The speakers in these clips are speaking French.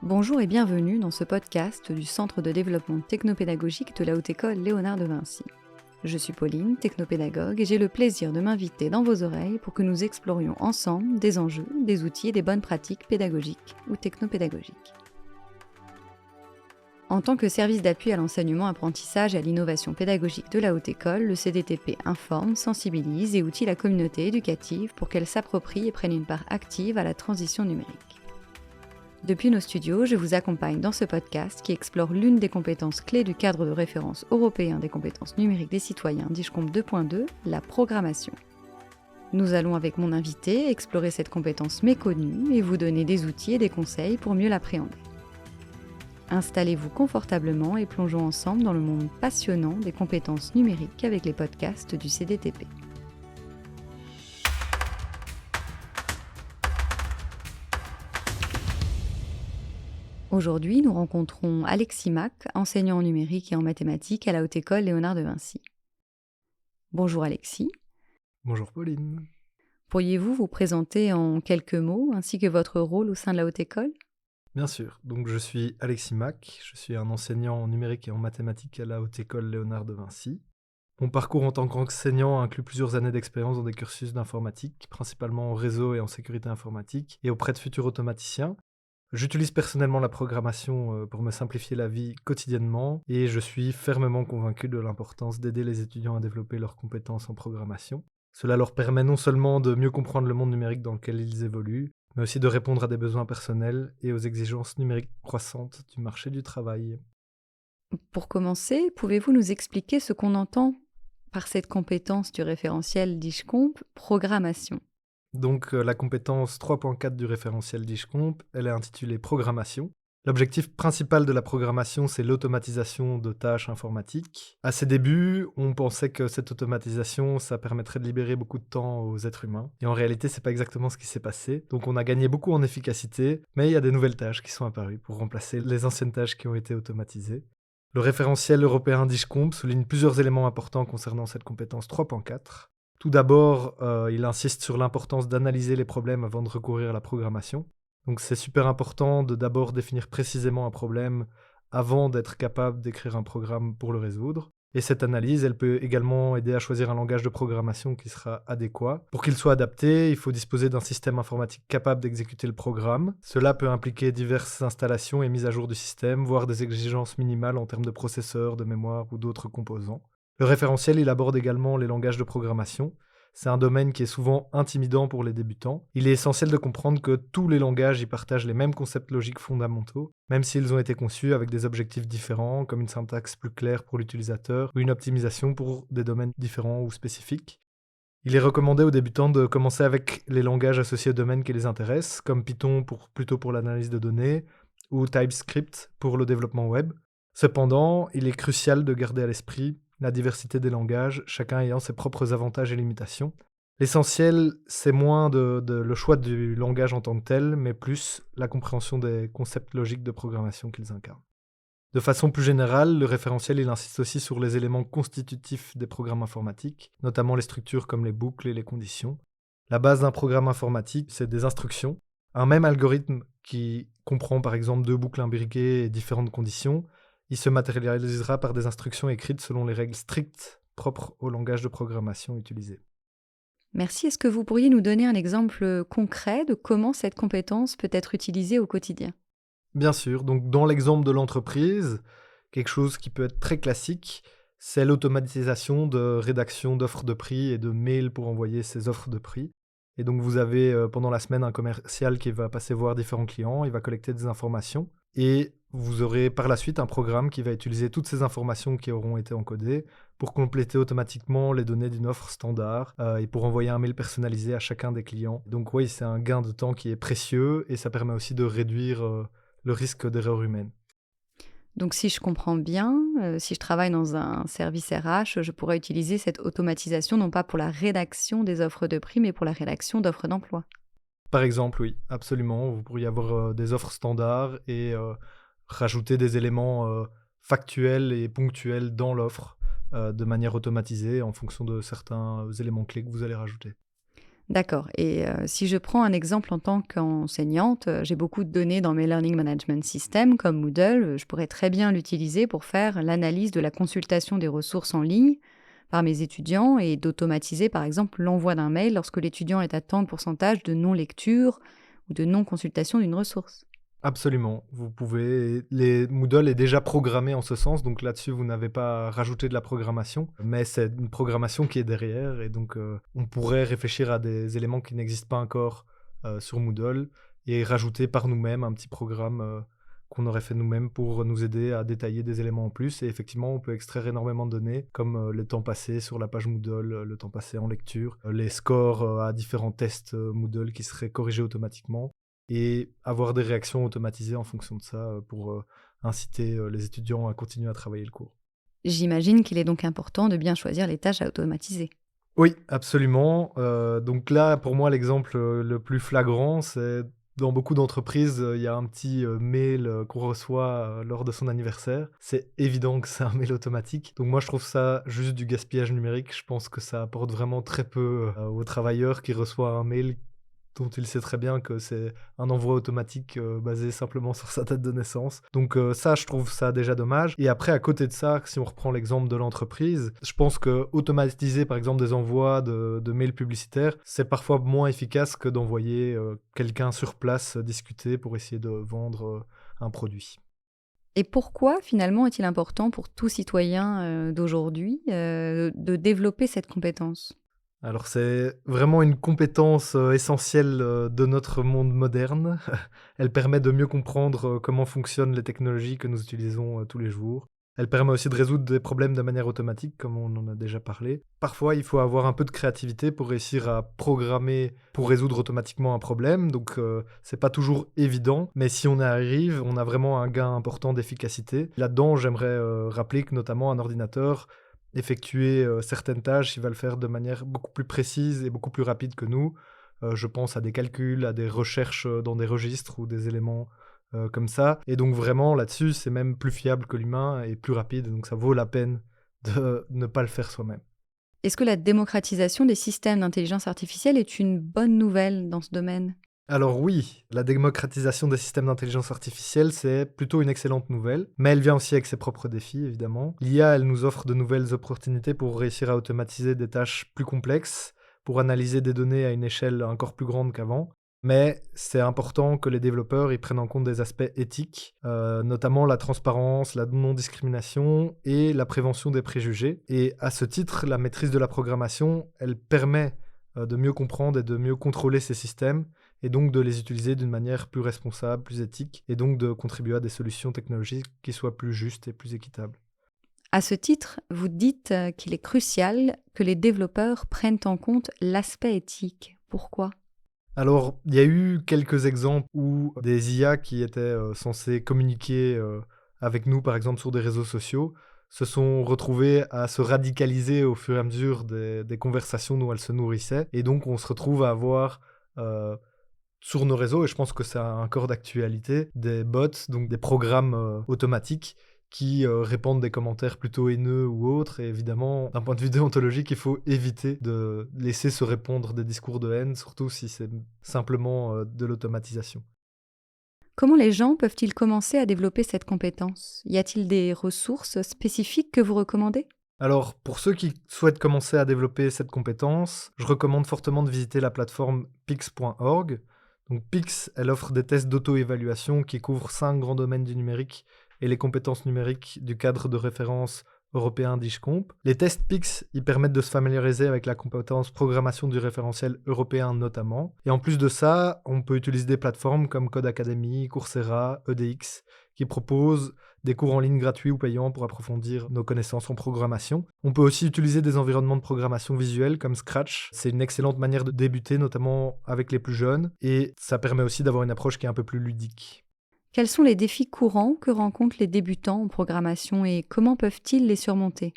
Bonjour et bienvenue dans ce podcast du Centre de développement technopédagogique de la Haute École Léonard de Vinci. Je suis Pauline, technopédagogue, et j'ai le plaisir de m'inviter dans vos oreilles pour que nous explorions ensemble des enjeux, des outils et des bonnes pratiques pédagogiques ou technopédagogiques. En tant que service d'appui à l'enseignement-apprentissage et à l'innovation pédagogique de la Haute École, le CDTP informe, sensibilise et outille la communauté éducative pour qu'elle s'approprie et prenne une part active à la transition numérique. Depuis nos studios, je vous accompagne dans ce podcast qui explore l'une des compétences clés du cadre de référence européen des compétences numériques des citoyens DIGCOMP 2.2, la programmation. Nous allons avec mon invité explorer cette compétence méconnue et vous donner des outils et des conseils pour mieux l'appréhender. Installez-vous confortablement et plongeons ensemble dans le monde passionnant des compétences numériques avec les podcasts du CDTP. Aujourd'hui, nous rencontrons Alexis Mac, enseignant en numérique et en mathématiques à la Haute École Léonard de Vinci. Bonjour Alexis. Bonjour Pauline. Pourriez-vous vous présenter en quelques mots ainsi que votre rôle au sein de la Haute École ? Bien sûr, donc je suis Alexis Mac, je suis un enseignant en numérique et en mathématiques à la Haute École Léonard de Vinci. Mon parcours en tant qu'enseignant inclut plusieurs années d'expérience dans des cursus d'informatique, principalement en réseau et en sécurité informatique, et auprès de futurs automaticiens. J'utilise personnellement la programmation pour me simplifier la vie quotidiennement, et je suis fermement convaincu de l'importance d'aider les étudiants à développer leurs compétences en programmation. Cela leur permet non seulement de mieux comprendre le monde numérique dans lequel ils évoluent, mais aussi de répondre à des besoins personnels et aux exigences numériques croissantes du marché du travail. Pour commencer, pouvez-vous nous expliquer ce qu'on entend par cette compétence du référentiel DIGCOMP, programmation ? Donc la compétence 3.4 du référentiel DIGCOMP, elle est intitulée programmation. L'objectif principal de la programmation, c'est l'automatisation de tâches informatiques. À ses débuts, on pensait que cette automatisation, ça permettrait de libérer beaucoup de temps aux êtres humains. Et en réalité, c'est pas exactement ce qui s'est passé. Donc on a gagné beaucoup en efficacité, mais il y a des nouvelles tâches qui sont apparues pour remplacer les anciennes tâches qui ont été automatisées. Le référentiel européen DIGCOMP souligne plusieurs éléments importants concernant cette compétence 3.4. Tout d'abord, il insiste sur l'importance d'analyser les problèmes avant de recourir à la programmation. Donc c'est super important de d'abord définir précisément un problème avant d'être capable d'écrire un programme pour le résoudre. Et cette analyse, elle peut également aider à choisir un langage de programmation qui sera adéquat. Pour qu'il soit adapté, il faut disposer d'un système informatique capable d'exécuter le programme. Cela peut impliquer diverses installations et mises à jour du système, voire des exigences minimales en termes de processeur, de mémoire ou d'autres composants. Le référentiel, il aborde également les langages de programmation. C'est un domaine qui est souvent intimidant pour les débutants. Il est essentiel de comprendre que tous les langages y partagent les mêmes concepts logiques fondamentaux, même s'ils ont été conçus avec des objectifs différents, comme une syntaxe plus claire pour l'utilisateur ou une optimisation pour des domaines différents ou spécifiques. Il est recommandé aux débutants de commencer avec les langages associés aux domaines qui les intéressent, comme Python plutôt pour l'analyse de données, ou TypeScript pour le développement web. Cependant, il est crucial de garder à l'esprit la diversité des langages, chacun ayant ses propres avantages et limitations. L'essentiel, c'est moins le choix du langage en tant que tel, mais plus la compréhension des concepts logiques de programmation qu'ils incarnent. De façon plus générale, le référentiel il insiste aussi sur les éléments constitutifs des programmes informatiques, notamment les structures comme les boucles et les conditions. La base d'un programme informatique, c'est des instructions. Un même algorithme qui comprend par exemple deux boucles imbriquées et différentes conditions, il se matérialisera par des instructions écrites selon les règles strictes propres au langage de programmation utilisé. Merci. Est-ce que vous pourriez nous donner un exemple concret de comment cette compétence peut être utilisée au quotidien ? Bien sûr, donc dans l'exemple de l'entreprise, quelque chose qui peut être très classique, c'est l'automatisation de rédaction d'offres de prix et de mails pour envoyer ces offres de prix. Et donc vous avez pendant la semaine un commercial qui va passer voir différents clients, il va collecter des informations et vous aurez par la suite un programme qui va utiliser toutes ces informations qui auront été encodées pour compléter automatiquement les données d'une offre standard et pour envoyer un mail personnalisé à chacun des clients. Donc oui, c'est un gain de temps qui est précieux et ça permet aussi de réduire le risque d'erreur humaine. Donc si je comprends bien, si je travaille dans un service RH, je pourrais utiliser cette automatisation non pas pour la rédaction des offres de prix, mais pour la rédaction d'offres d'emploi. Par exemple, oui, absolument. Vous pourriez avoir des offres standards et rajouter des éléments factuels et ponctuels dans l'offre de manière automatisée en fonction de certains éléments clés que vous allez rajouter. D'accord. Et si je prends un exemple en tant qu'enseignante, j'ai beaucoup de données dans mes learning management systems comme Moodle. Je pourrais très bien l'utiliser pour faire l'analyse de la consultation des ressources en ligne par mes étudiants et d'automatiser par exemple l'envoi d'un mail lorsque l'étudiant est à tant de pourcentage de non-lecture ou de non-consultation d'une ressource. Absolument, vous pouvez les Moodle est déjà programmé en ce sens, donc là-dessus, vous n'avez pas rajouté de la programmation, mais c'est une programmation qui est derrière et donc on pourrait réfléchir à des éléments qui n'existent pas encore, sur Moodle et rajouter par nous-mêmes un petit programme, qu'on aurait fait nous-mêmes pour nous aider à détailler des éléments en plus et effectivement, on peut extraire énormément de données comme, le temps passé sur la page Moodle, le temps passé en lecture, les scores, à différents tests, Moodle qui seraient corrigés automatiquement et avoir des réactions automatisées en fonction de ça, pour, inciter, les étudiants à continuer à travailler le cours. J'imagine qu'il est donc important de bien choisir les tâches à automatiser. Oui, absolument, donc là, pour moi, l'exemple, le plus flagrant, c'est dans beaucoup d'entreprises, il y a un petit, mail, qu'on reçoit, lors de son anniversaire. C'est évident que c'est un mail automatique, donc moi, je trouve ça juste du gaspillage numérique. Je pense que ça apporte vraiment très peu, au travailleur qui reçoit un mail dont il sait très bien que c'est un envoi automatique, basé simplement sur sa date de naissance. Donc ça, je trouve ça déjà dommage et après à côté de ça, si on reprend l'exemple de l'entreprise, je pense qu'automatiser par exemple des envois de mails publicitaires, c'est parfois moins efficace que d'envoyer, quelqu'un sur place, discuter pour essayer de vendre, un produit. Et pourquoi finalement est-il important pour tout citoyen d'aujourd'hui de développer cette compétence? Alors c'est vraiment une compétence, essentielle, de notre monde moderne. Elle permet de mieux comprendre, comment fonctionnent les technologies que nous utilisons, tous les jours. Elle permet aussi de résoudre des problèmes de manière automatique, comme on en a déjà parlé. Parfois, il faut avoir un peu de créativité pour réussir à programmer pour résoudre automatiquement un problème, donc c'est pas toujours évident, mais si on y arrive, on a vraiment un gain important d'efficacité. Là-dedans, j'aimerais, rappeler que notamment un ordinateur effectuer, certaines tâches, il va le faire de manière beaucoup plus précise et beaucoup plus rapide que nous. Je pense à des calculs, à des recherches, dans des registres ou des éléments, comme ça et donc vraiment là-dessus, c'est même plus fiable que l'humain et plus rapide, donc ça vaut la peine de ne pas le faire soi-même. Est-ce que la démocratisation des systèmes d'intelligence artificielle est une bonne nouvelle dans ce domaine? Alors oui, la démocratisation des systèmes d'intelligence artificielle, c'est plutôt une excellente nouvelle, mais elle vient aussi avec ses propres défis, évidemment. L'IA, elle nous offre de nouvelles opportunités pour réussir à automatiser des tâches plus complexes, pour analyser des données à une échelle encore plus grande qu'avant. Mais c'est important que les développeurs y prennent en compte des aspects éthiques, notamment la transparence, la non-discrimination et la prévention des préjugés. Et à ce titre, la maîtrise de la programmation, elle permet de mieux comprendre et de mieux contrôler ces systèmes et donc de les utiliser d'une manière plus responsable, plus éthique, et donc de contribuer à des solutions technologiques qui soient plus justes et plus équitables. À ce titre, vous dites qu'il est crucial que les développeurs prennent en compte l'aspect éthique. Pourquoi? Alors, il y a eu quelques exemples où des IA qui étaient censés communiquer avec nous, par exemple sur des réseaux sociaux, se sont retrouvés à se radicaliser au fur et à mesure des conversations dont elles se nourrissaient. Et donc, on se retrouve à avoir euh, sur nos réseaux, et je pense que c'est encore d'actualité, des bots, donc des programmes automatiques qui répandent des commentaires plutôt haineux ou autres. Et évidemment, d'un point de vue déontologique, il faut éviter de laisser se répandre des discours de haine, surtout si c'est simplement de l'automatisation. Comment les gens peuvent-ils commencer à développer cette compétence? Y a-t-il des ressources spécifiques que vous recommandez? Alors, pour ceux qui souhaitent commencer à développer cette compétence, je recommande fortement de visiter la plateforme pix.org. Donc Pix, elle offre des tests d'auto-évaluation qui couvrent 5 grands domaines du numérique et les compétences numériques du cadre de référence européen d'IJCOMP. Les tests Pix, ils permettent de se familiariser avec la compétence programmation du référentiel européen notamment. Et en plus de ça, on peut utiliser des plateformes comme Code Academy, Coursera, EDX, qui proposent des cours en ligne gratuits ou payants pour approfondir nos connaissances en programmation. On peut aussi utiliser des environnements de programmation visuels comme Scratch. C'est une excellente manière de débuter, notamment avec les plus jeunes, et ça permet aussi d'avoir une approche qui est un peu plus ludique. Quels sont les défis courants que rencontrent les débutants en programmation et comment peuvent-ils les surmonter?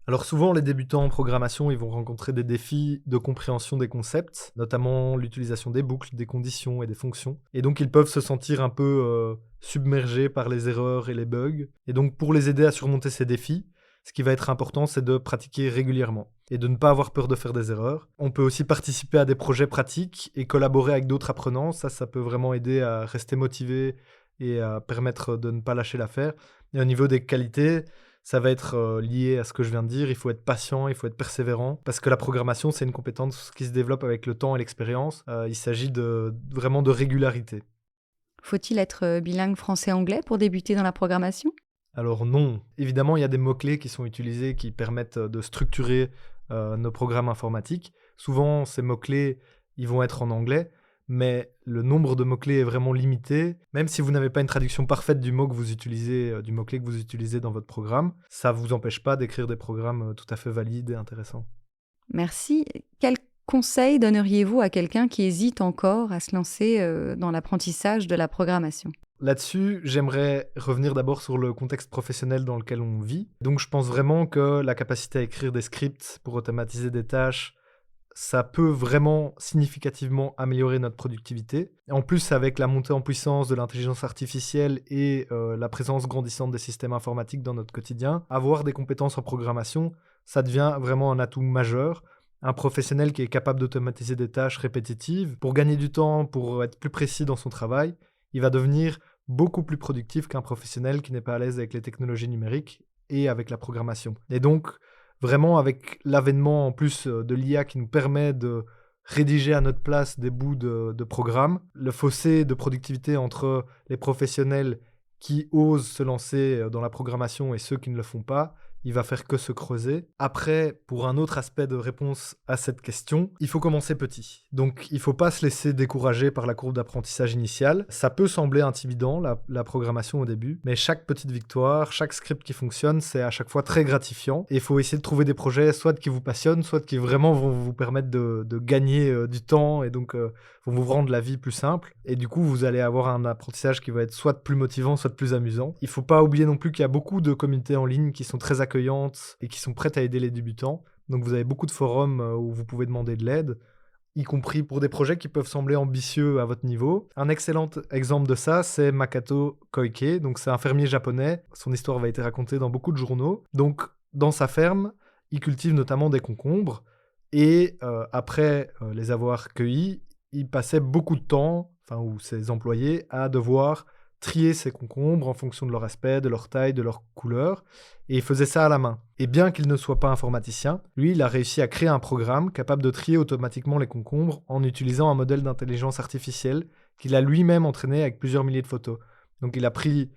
Alors souvent, les débutants en programmation, ils vont rencontrer des défis de compréhension des concepts, notamment l'utilisation des boucles, des conditions et des fonctions. Et donc, ils peuvent se sentir un peu submergés par les erreurs et les bugs. Et donc, pour les aider à surmonter ces défis, ce qui va être important, c'est de pratiquer régulièrement. et de ne pas avoir peur de faire des erreurs. On peut aussi participer à des projets pratiques et collaborer avec d'autres apprenants. Ça peut vraiment aider à rester motivé et à permettre de ne pas lâcher l'affaire. Et au niveau des qualités, ça va être lié à ce que je viens de dire. Il faut être patient, il faut être persévérant, parce que la programmation, c'est une compétence qui se développe avec le temps et l'expérience. Il s'agit vraiment de régularité. Faut-il être bilingue français-anglais pour débuter dans la programmation? Alors non, évidemment, il y a des mots-clés qui sont utilisés qui permettent de structurer nos programmes informatiques. Souvent, ces mots-clés, ils vont être en anglais, mais le nombre de mots-clés est vraiment limité. Même si vous n'avez pas une traduction parfaite du mot que vous utilisez, du mot-clé que vous utilisez dans votre programme, ça ne vous empêche pas d'écrire des programmes tout à fait valides et intéressants. Merci. Quel conseil donneriez-vous à quelqu'un qui hésite encore à se lancer dans l'apprentissage de la programmation? Là-dessus, j'aimerais revenir d'abord sur le contexte professionnel dans lequel on vit. Donc je pense vraiment que la capacité à écrire des scripts pour automatiser des tâches, ça peut vraiment significativement améliorer notre productivité. En plus, avec la montée en puissance de l'intelligence artificielle et la présence grandissante des systèmes informatiques dans notre quotidien, avoir des compétences en programmation, ça devient vraiment un atout majeur. Un professionnel qui est capable d'automatiser des tâches répétitives, pour gagner du temps, pour être plus précis dans son travail, il va devenir beaucoup plus productif qu'un professionnel qui n'est pas à l'aise avec les technologies numériques et avec la programmation. Et donc, vraiment, avec l'avènement en plus de l'IA qui nous permet de rédiger à notre place des bouts de programmes, le fossé de productivité entre les professionnels qui osent se lancer dans la programmation et ceux qui ne le font pas, il va faire que se creuser. Après, pour un autre aspect de réponse à cette question, il faut commencer petit. Donc, il ne faut pas se laisser décourager par la courbe d'apprentissage initiale. Ça peut sembler intimidant, la programmation au début, mais chaque petite victoire, chaque script qui fonctionne, c'est à chaque fois très gratifiant. Et il faut essayer de trouver des projets soit qui vous passionnent, soit qui vraiment vont vous permettre de gagner du temps et donc vont vous rendre la vie plus simple. Et du coup, vous allez avoir un apprentissage qui va être soit plus motivant, soit plus amusant. Il ne faut pas oublier non plus qu'il y a beaucoup de communautés en ligne qui sont très accueillantes et qui sont prêtes à aider les débutants. Donc vous avez beaucoup de forums où vous pouvez demander de l'aide, y compris pour des projets qui peuvent sembler ambitieux à votre niveau. Un excellent exemple de ça, c'est Makoto Koike. Donc c'est un fermier japonais. Son histoire va être racontée dans beaucoup de journaux. Donc dans sa ferme, il cultive notamment des concombres. Et après les avoir cueillis, il passait beaucoup de temps, ou ses employés, à devoir trier ces concombres en fonction de leur aspect, de leur taille, de leur couleur, et il faisait ça à la main. Et bien qu'il ne soit pas informaticien, lui, il a réussi à créer un programme capable de trier automatiquement les concombres en utilisant un modèle d'intelligence artificielle qu'il a lui-même entraîné avec plusieurs milliers de photos. Donc il a pris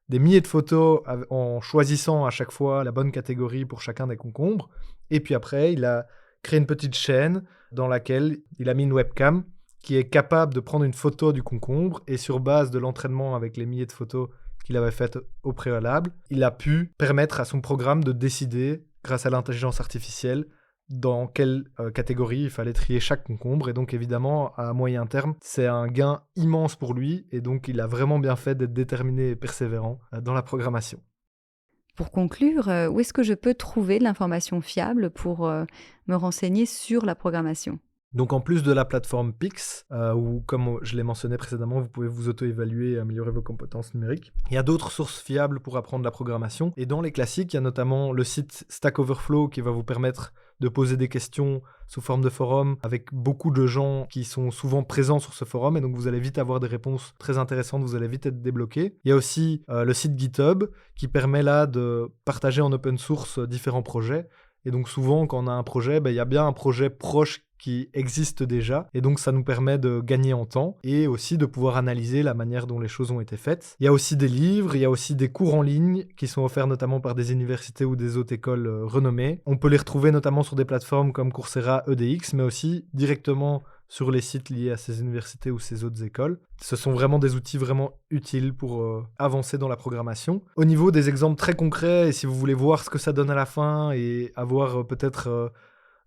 des milliers de photos en choisissant à chaque fois la bonne catégorie pour chacun des concombres, et puis après, il a créé une petite chaîne dans laquelle il a mis une webcam qui est capable de prendre une photo du concombre et sur base de l'entraînement avec les milliers de photos qu'il avait faites au préalable, il a pu permettre à son programme de décider, grâce à l'intelligence artificielle, dans quelle catégorie il fallait trier chaque concombre. Et donc évidemment, à moyen terme, c'est un gain immense pour lui et donc il a vraiment bien fait d'être déterminé et persévérant dans la programmation. Pour conclure, où est-ce que je peux trouver de l'information fiable pour me renseigner sur la programmation ? Donc en plus de la plateforme Pix, où comme je l'ai mentionné précédemment, vous pouvez vous auto-évaluer et améliorer vos compétences numériques, il y a d'autres sources fiables pour apprendre la programmation. Et dans les classiques, il y a notamment le site Stack Overflow qui va vous permettre de poser des questions sous forme de forum avec beaucoup de gens qui sont souvent présents sur ce forum et donc vous allez vite avoir des réponses très intéressantes, vous allez vite être débloqué. Il y a aussi le site GitHub qui permet là de partager en open source différents projets. Et donc souvent, quand on a un projet, il y a bien un projet proche qui existe déjà, et donc ça nous permet de gagner en temps, et aussi de pouvoir analyser la manière dont les choses ont été faites. Il y a aussi des livres, il y a aussi des cours en ligne, qui sont offerts notamment par des universités ou des hautes écoles renommées. On peut les retrouver notamment sur des plateformes comme Coursera, EDX, mais aussi directement sur les sites liés à ces universités ou ces autres écoles. Ce sont vraiment des outils vraiment utiles pour avancer dans la programmation. Au niveau des exemples très concrets, et si vous voulez voir ce que ça donne à la fin, et avoir peut-être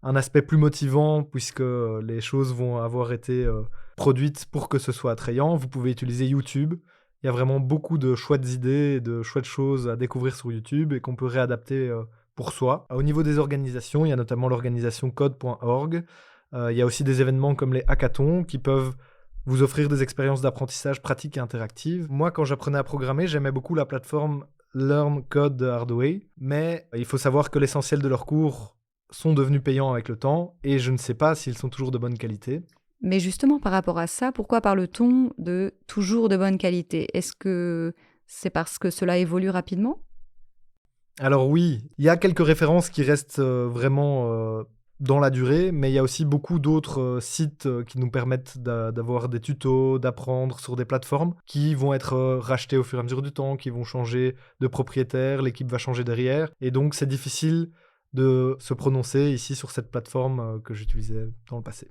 un aspect plus motivant, puisque les choses vont avoir été produites pour que ce soit attrayant, vous pouvez utiliser YouTube. Il y a vraiment beaucoup de chouettes idées et de chouettes choses à découvrir sur YouTube et qu'on peut réadapter pour soi. Au niveau des organisations, il y a notamment l'organisation code.org. Il y a aussi des événements comme les hackathons qui peuvent vous offrir des expériences d'apprentissage pratiques et interactives. Moi, quand j'apprenais à programmer, j'aimais beaucoup la plateforme Learn Code the Hard Way, mais il faut savoir que l'essentiel de leurs cours sont devenus payants avec le temps et je ne sais pas s'ils sont toujours de bonne qualité. Mais justement, par rapport à ça, pourquoi parle-t-on de toujours de bonne qualité? Est-ce que c'est parce que cela évolue rapidement? Alors oui, il y a quelques références qui restent vraiment dans la durée, mais il y a aussi beaucoup d'autres sites qui nous permettent d'avoir des tutos, d'apprendre sur des plateformes qui vont être rachetés au fur et à mesure du temps, qui vont changer de propriétaire, l'équipe va changer derrière, et donc c'est difficile de se prononcer ici sur cette plateforme que j'utilisais dans le passé.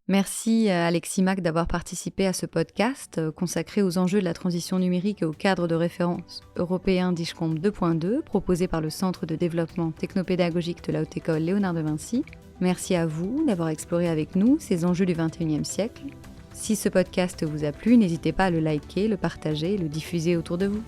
Merci à Alexis Mac d'avoir participé à ce podcast consacré aux enjeux de la transition numérique et au cadre de référence européen DIGCOMP 2.2 proposé par le Centre de développement technopédagogique de la Haute École Léonard de Vinci. Merci à vous d'avoir exploré avec nous ces enjeux du XXIe siècle. Si ce podcast vous a plu, n'hésitez pas à le liker, le partager et le diffuser autour de vous.